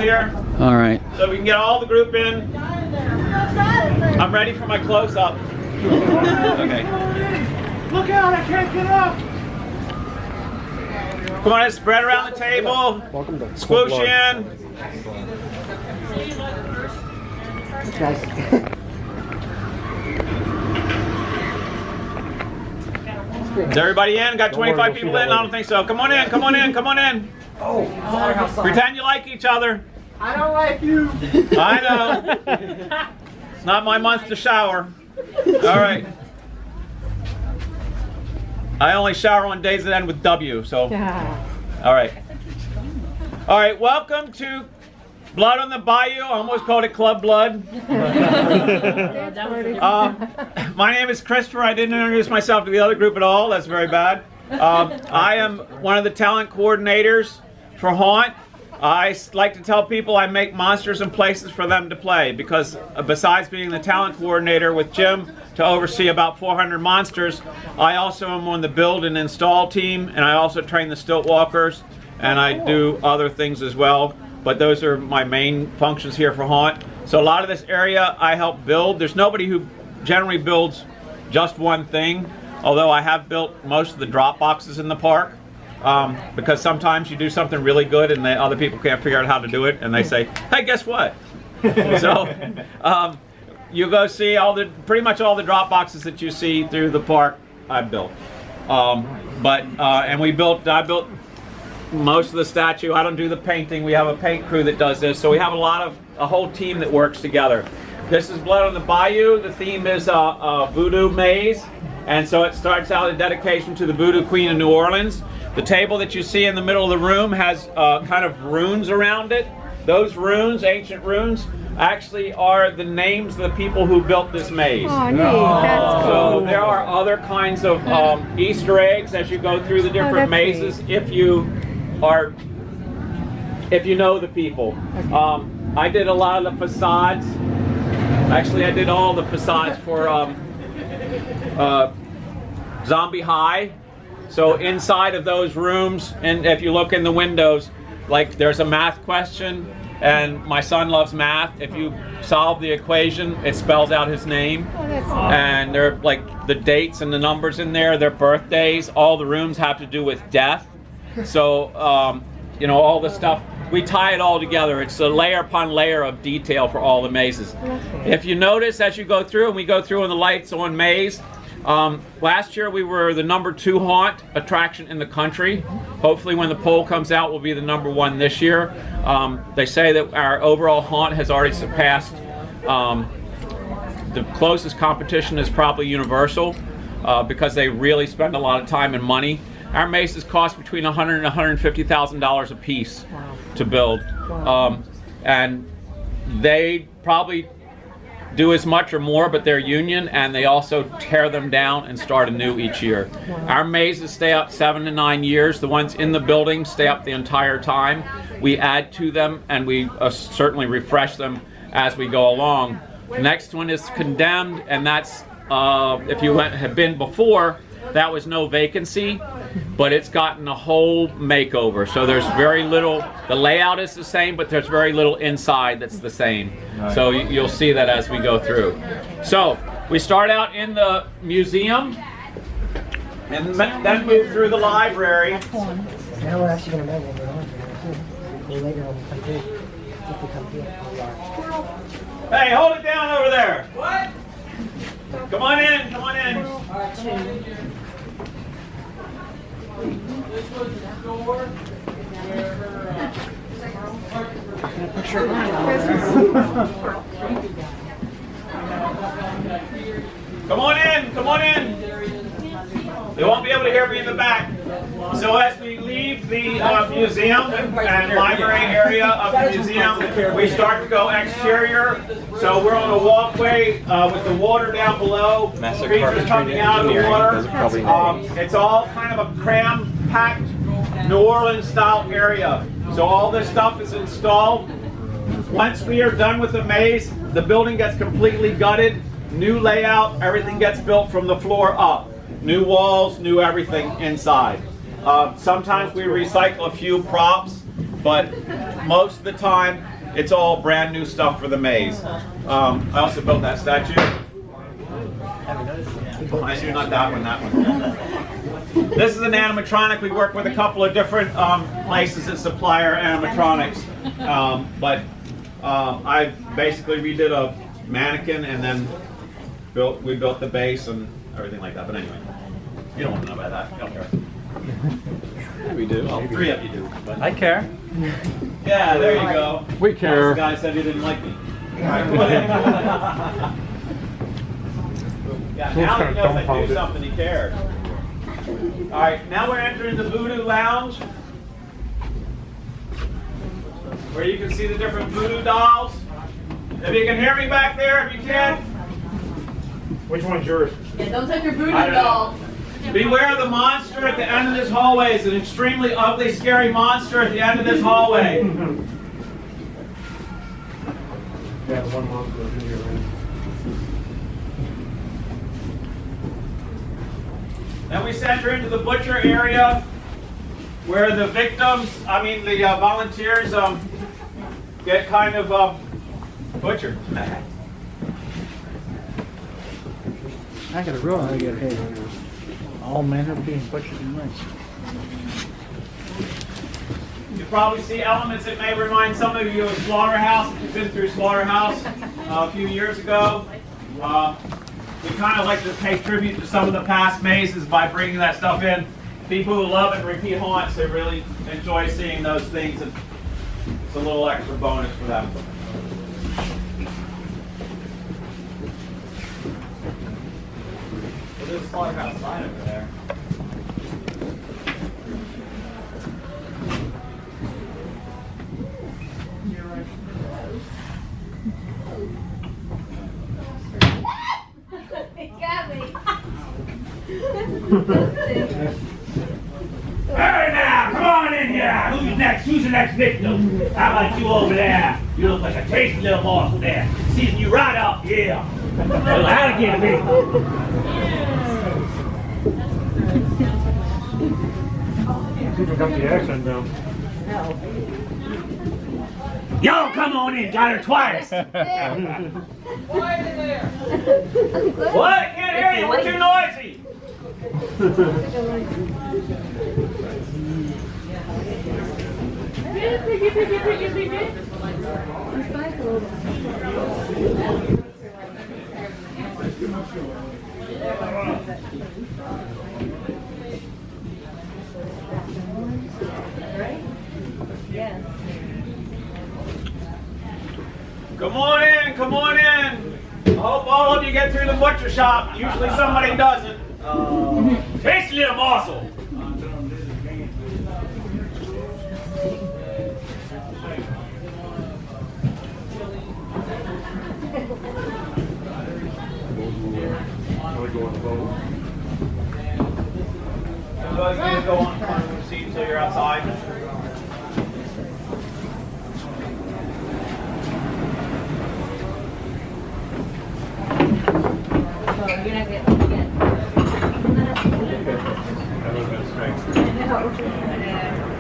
here. All right. So we can get all the group in. I'm ready for my close-up. Okay. Look out, I can't get up! Come on, let's spread around the table. Squoosh in. Is everybody in? Got 25 people in? I don't think so. Come on in, come on in, come on in. Oh, Pretend you like each other. I don't like you. I know. It's not my month to shower. All right. I only shower on days that end with W, so. All right. All right, welcome to Blood on the Bayou. I almost called it Club Blood. My name is Christopher. I didn't introduce myself to the other group at all. That's very bad. I am one of the talent coordinators for Haunt. I like to tell people I make monsters and places for them to play because besides being the talent coordinator with Jim to oversee about 400 monsters, I also am on the build and install team, and I also train the stilt walkers, and I do other things as well. But those are my main functions here for Haunt. So a lot of this area I help build. There's nobody who generally builds just one thing, although I have built most of the drop boxes in the park. Because sometimes you do something really good and other people can't figure out how to do it, and they say, hey, guess what? So you go see pretty much all the drop boxes that you see through the park I built. And I built most of the statue. I don't do the painting. We have a paint crew that does this, so we have a whole team that works together. This is Blood on the Bayou. The theme is a voodoo maze, and so it starts out a dedication to the voodoo queen of New Orleans. The table that you see in the middle of the room has kind of runes around it. Those runes, ancient runes, actually are the names of the people who built this maze. Oh, neat. That's cool. So there are other kinds of Easter eggs as you go through the different mazes if you know the people. I did a lot of the facades. Actually, I did all the facades for Zombie High. So inside of those rooms, and if you look in the windows, like there's a math question, and my son loves math. If you solve the equation, it spells out his name. Oh, that's neat. And they're like the dates and the numbers in there, their birthdays. All the rooms have to do with death. So, you know, all the stuff, we tie it all together. It's a layer upon layer of detail for all the mazes. If you notice as you go through, and we go through in the lights on maze, last year we were the #2 Haunt attraction in the country. Hopefully when the poll comes out we'll be the #1 this year. They say that our overall Haunt has already surpassed, the closest competition is probably Universal, because they really spend a lot of time and money. Our mazes cost between $100,000 and $150,000 a piece to build. And they probably do as much or more, but they're union, and they also tear them down and start anew each year. Our mazes stay up 7 to 9 years. The ones in the building stay up the entire time. We add to them, and we certainly refresh them as we go along. The next one is Condemned, and that's, if you have been before, that was no vacancy, but it's gotten a whole makeover. So there's very little, the layout is the same, but there's very little inside that's the same. So you'll see that as we go through. So we start out in the museum and then move through the library. Now we're actually going to make one. Later on, come through. If we come through. Hey, hold it down over there. What? Come on in, come on in. This was the store where Come on in, come on in. They won't be able to hear me in the back. So as we leave the museum and library area of the museum, we start to go exterior. So we're on a walkway with the water down below, creatures coming out of the water. It's all kind of a cram-packed New Orleans style area. So all this stuff is installed. Once we are done with the maze, the building gets completely gutted, new layout, everything gets built from the floor up. New walls, new everything inside. Sometimes we recycle a few props, but most of the time it's all brand new stuff for the maze. I also built that statue. I do not that one, that one. This is an animatronic. We work with a couple of different places that supply our animatronics. I basically redid a mannequin and then we built the base and everything like that. But anyway, you don't want to know about that. You don't care. Yeah, we do. All three of you do. But I care. yeah, there you go. We care. The guy said he didn't like me. All right, come on in. Yeah, now he knows I do something, he cares. All right, now we're entering the Voodoo Lounge, where you can see the different voodoo dolls. If you can hear me back there, if you can. Which one's yours? Yeah, don't touch your voodoo I don't know. doll. Beware of the monster at the end of this hallway. It's an extremely ugly, scary monster at the end of this hallway. Yeah, one monster in here, right? Then we enter into the butcher area, where the victims, the volunteers, get kind of butchered. I gotta realize all men are being butchered tonight. You probably see elements that may remind some of you of Slaughterhouse. If you've been through Slaughterhouse a few years ago. We kind of like to pay tribute to some of the past mazes by bringing that stuff in. People who love and repeat haunts, they really enjoy seeing those things, and it's a little extra bonus for them. Well, there's a Slaughterhouse sign over there. Hey now, come on in here. Who's next? Who's the next victim? How about you over there? You look like a tasty little morsel there. Season you right up, yeah. Little alligator meat. Even got the accent down. Yo, come on in. Got her twice. What? I can't hear you. We're too noisy. Come on in, come on in. I hope all of you get through the butcher shop. Usually somebody doesn't. Tasty little morsel. Everybody's going to go on front of the seat until you're outside. You're not getting it. That would have been strange. No.